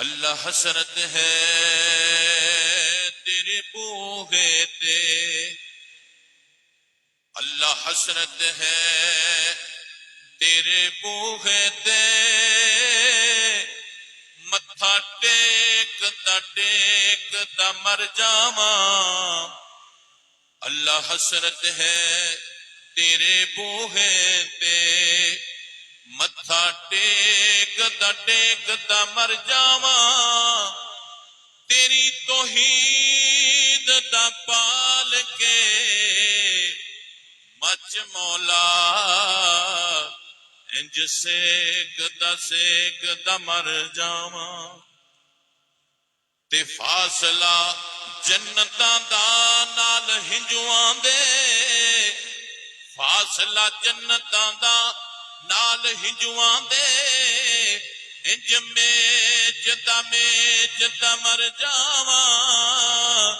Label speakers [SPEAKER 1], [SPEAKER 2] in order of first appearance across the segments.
[SPEAKER 1] اللہ حسرت ہے تیرے بوہے تے، اللہ حسرت ہے تیرے بوہے تے، متھا ٹیکدا مر جاواں۔ اللہ حسرت ہے تیرے بوہے تے، متھا ٹیکدا مر جاواں۔ تیری توحید دا پال کے مچ مولا، انج سیکدا مر جاواں۔ تے فاصلہ جنتاں دا نال ہنجواں دے، فاصلہ جنتاں دا نال ہنجواں دے، انج میجدا مر جاواں۔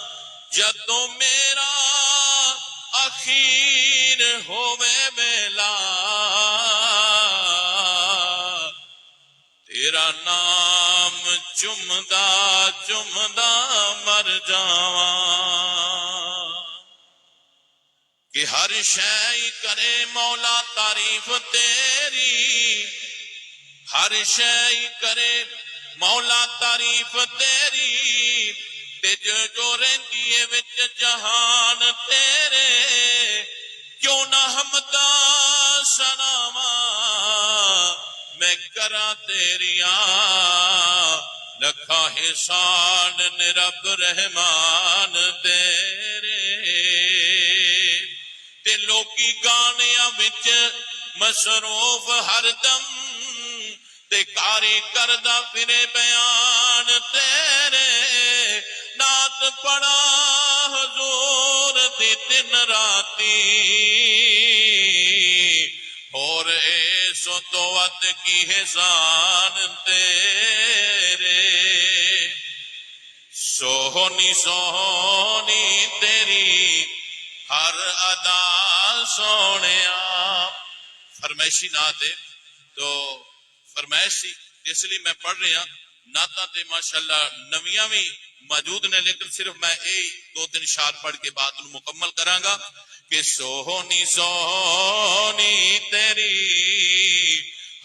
[SPEAKER 1] جدوں میرا اخیر ہووے ویلا، تیرا نام چمدا مر جاواں۔ کہ ہر شے کرے مولا تعریف تیری، ہر شے کرے مولا تعریف تیری، تے جو رہندی ہے وچ جہان تیرے، کیوں نہ حمدا سناواں میں کراں تیریاں، لکھا احسان نے رب رحمان تیرے۔ تے لوکی گانیاں وچ مصروف ہر دم، تے کاری کردہ پھرے بیان تیرے، نعت پڑھا حضور دی دن راتی، اور ایسو تو ود کی احسان تیرے۔ سونی سونی تیری ہر ادا سونیا۔ فرمائشی نعت ہے تو فرمائش سی، اس لیے میں پڑھ رہا نعتاں تے ماشاءاللہ نویاں بھی موجود نے، لیکن صرف میں یہی دو تین اشعار پڑھ کے بات مکمل کراں گا کہ سونی سونی تیری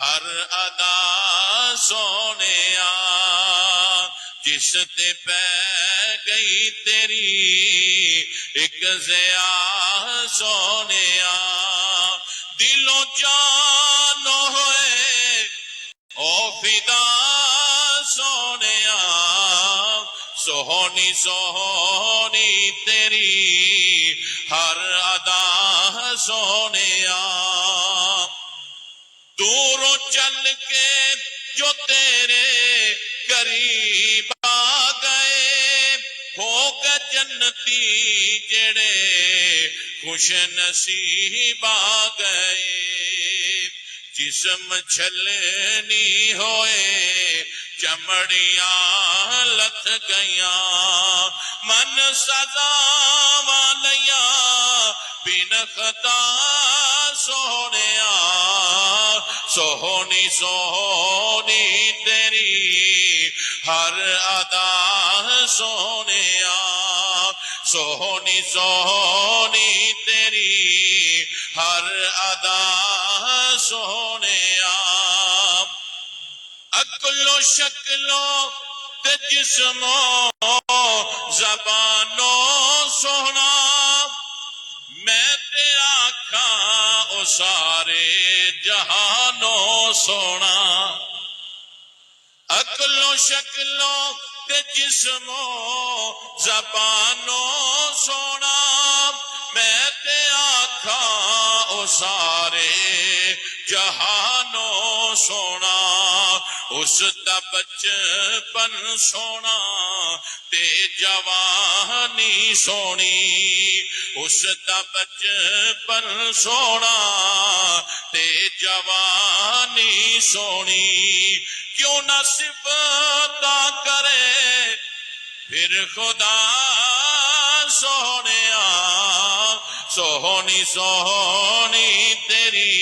[SPEAKER 1] ہر ادا سونیا، جس تے پہ گئی تیری ایک ضیا سونیا، دلوں جانو ہوئے او فدا سونیا، سونی سونی تیری ہر ادا سونیا۔ دوروں چل کے جو تیرے قریب آ گئے، ہو گئے جنتی جڑے خوش نصیب آ گئے۔ جسم چھلنی ہوئے چمڑیاں لتھ گئیاں، من سزا والیاں بن خطا سونیا، سونی سونی تیری ہر ادا سونیا، سونی سونی تیری ہر ادا سونیا۔ عقلو شکلو تے جسمو زبانو سونا، میں تے آکھاں او سارے جہانو سونا۔ عقلو شکلو تے جسمو زبانو سونا، میں تے آکھاں او سارے جہانو سونا۔ اس دا بچپن سونا تے جوانی سونی، اس دا بچپن سونا تے جوانی سونی، کیوں نہ صفتا کرے پھر خدا سونیا، سونی سونی تیری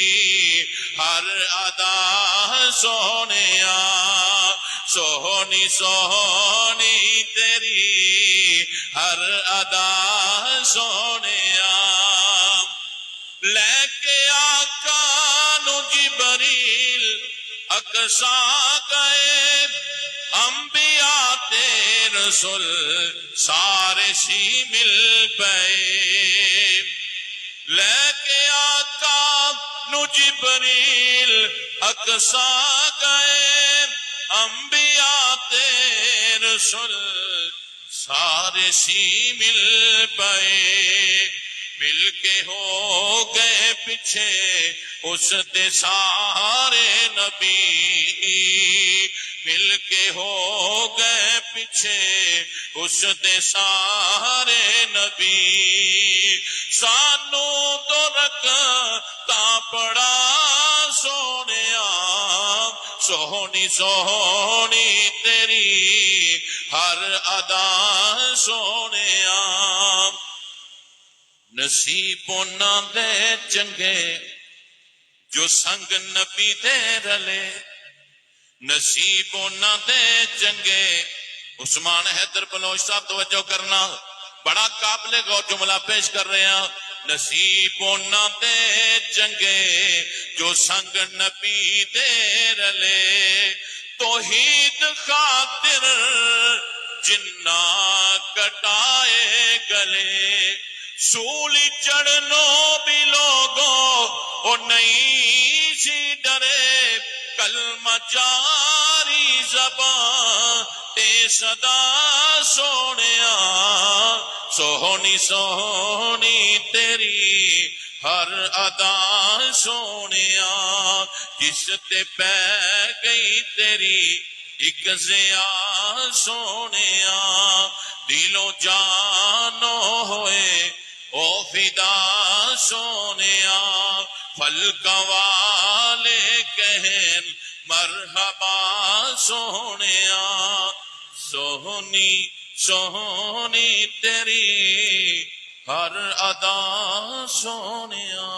[SPEAKER 1] ہر ادا سونیا، سونی سونی تیری ہر ادا سونیا لے کے آقا نو جبریل اقصا گئے انبیاء تے رسول سارے سی مل پئے لے کے آقا نو جبریل اقصا گئے انبیاء تے رسول سارے سی مل پئے مل کے ہو گئے پیچھے اس دے سارے نبی مل کے ہو گئے پیچھے اس دے سارے نبی سانو تو رکھتا پڑا سونیا سونی سونی تیری ہر ادا سونیا نصیب نہ دے چنگے جو سنگ نبی دے رلے نصیب نہ دے چنگے عثمان حیدر بلوچ صاحب توجہ کرنا بڑا قابل غور جملہ پیش کر رہے ہیں نصیب نہ دے چنگے جو سنگ نبی دے رلے توحید خاطر جنہ کٹائے گلے سولی چڑھنو بھی لوگوں اور نہیں سی ڈرے کلمہ جاری زبان تے صدا سونیا سونی سونی تیری ہر ادا سونیا جس تے پہ گئی تیری ایک زیا سونیا دلوں جانو ہوئے او فدا سونیا فلک والے کہن مرحبا سونیا سونی سونی تیری ہر ادا سونیا